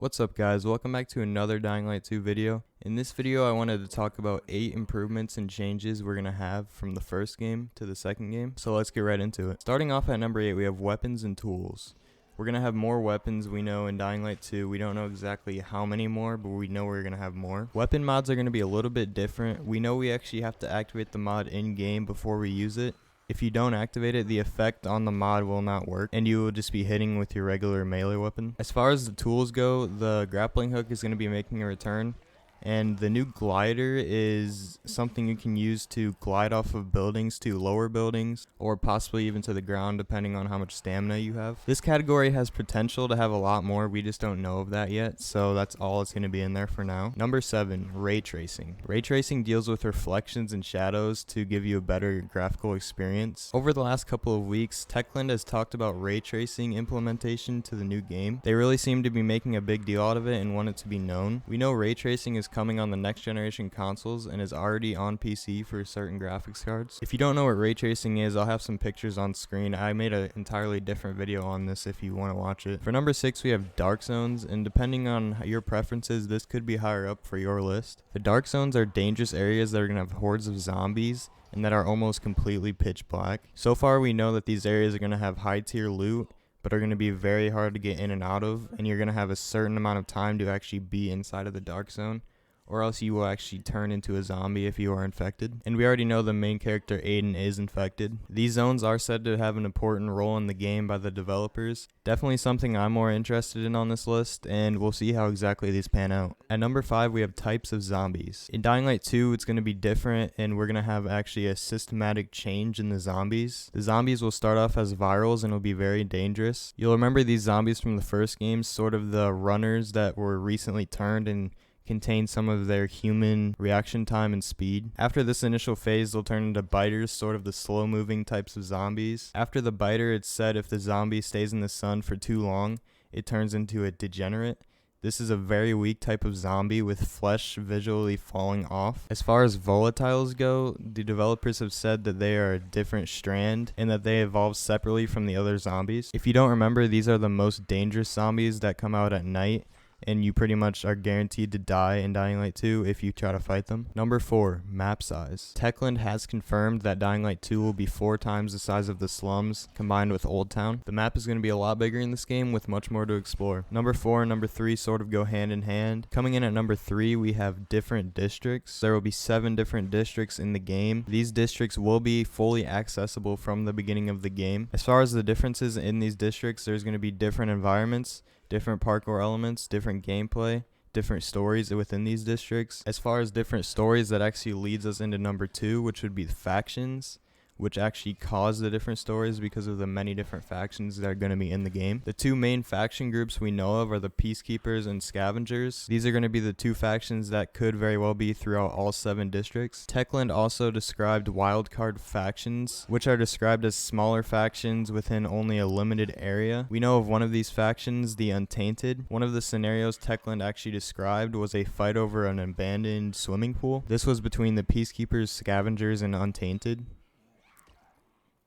What's up guys, welcome back to another Dying Light 2 video. In this video I wanted to talk about 8 improvements and changes we're going to have from the first game to the second game, so let's get right into it. Starting off at number 8 we have weapons and tools. We're going to have more weapons, we know in Dying Light 2, we don't know exactly how many more, but we know we're going to have more. Weapon mods are going to be a little bit different. We know we actually have to activate the mod in game before we use it. If you don't activate it, the effect on the mod will not work, and you will just be hitting with your regular melee weapon. As far as the tools go, the grappling hook is going to be making a return, and the new glider is something you can use to glide off of buildings to lower buildings, or possibly even to the ground depending on how much stamina you have. This category has potential to have a lot more, we just don't know of that yet, so that's all it's going to be in there for now. Number 7, ray tracing. Ray tracing deals with reflections and shadows to give you a better graphical experience. Over the last couple of weeks, Techland has talked about ray tracing implementation to the new game. They really seem to be making a big deal out of it and want it to be known. We know ray tracing is coming on the next generation consoles and is already on PC for certain graphics cards. If you don't know what ray tracing is, I'll have some pictures on screen. I made an entirely different video on this if you want to watch it. For number 6 we have dark zones, and depending on your preferences this could be higher up for your list. The dark zones are dangerous areas that are going to have hordes of zombies and that are almost completely pitch black. So far we know that these areas are going to have high tier loot, but are going to be very hard to get in and out of, and you're going to have a certain amount of time to actually be inside of the dark zone, or else you will actually turn into a zombie if you are infected. And we already know the main character Aiden is infected. These zones are said to have an important role in the game by the developers. Definitely something I'm more interested in on this list, and we'll see how exactly these pan out. At number 5 we have types of zombies. In Dying Light 2 it's going to be different, and we're going to have actually a systematic change in the zombies. The zombies will start off as virals and will be very dangerous. You'll remember these zombies from the first game, sort of the runners that were recently turned and contain some of their human reaction time and speed. After this initial phase, they'll turn into biters, sort of the slow-moving types of zombies. After the biter, it's said if the zombie stays in the sun for too long, it turns into a degenerate. This is a very weak type of zombie with flesh visually falling off. As far as volatiles go, the developers have said that they are a different strand and that they evolve separately from the other zombies. If you don't remember, these are the most dangerous zombies that come out at night, and you pretty much are guaranteed to die in Dying Light 2 if you try to fight them. Number 4, map size. Techland has confirmed that Dying Light 2 will be 4 times the size of the slums combined with Old Town. The map is going to be a lot bigger in this game with much more to explore. Number 4 and number 3 sort of go hand in hand. Coming in at number 3 we have different districts. There will be 7 different districts in the game. These districts will be fully accessible from the beginning of the game. As far as the differences in these districts, there's going to be different environments, different parkour elements, different gameplay, different stories within these districts. As far as different stories, that actually leads us into number 2, which would be the factions, which actually cause the different stories because of the many different factions that are going to be in the game. The 2 main faction groups we know of are the Peacekeepers and Scavengers. These are going to be the 2 factions that could very well be throughout all 7 districts. Techland also described wildcard factions, which are described as smaller factions within only a limited area. We know of one of these factions, the Untainted. One of the scenarios Techland actually described was a fight over an abandoned swimming pool. This was between the Peacekeepers, Scavengers, and Untainted.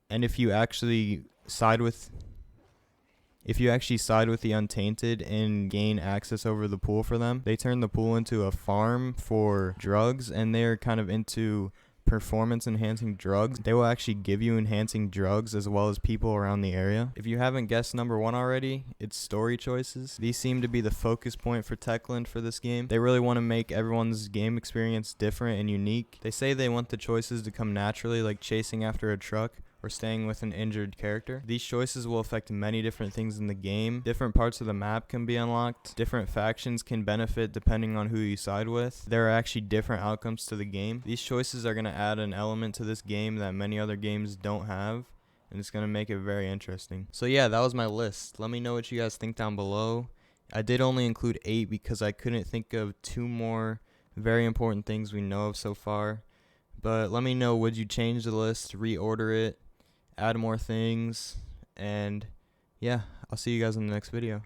And if you actually side with the Untainted and gain access over the pool for them, they turn the pool into a farm for drugs, and they're kind of into performance enhancing drugs. They will actually give you enhancing drugs as well as people around the area. If you haven't guessed number 1 already, it's story choices. These seem to be the focus point for Techland for this game. They really want to make everyone's game experience different and unique. They say they want the choices to come naturally, like chasing after a truck or staying with an injured character. These choices will affect many different things in the game. Different parts of the map can be unlocked. Different factions can benefit depending on who you side with. There are actually different outcomes to the game. These choices are going to add an element to this game that many other games don't have, and it's going to make it very interesting. So yeah, that was my list. Let me know what you guys think down below. I did only include 8 because I couldn't think of 2 more very important things we know of so far. But let me know, would you change the list, reorder it, add more things, and yeah, I'll see you guys in the next video.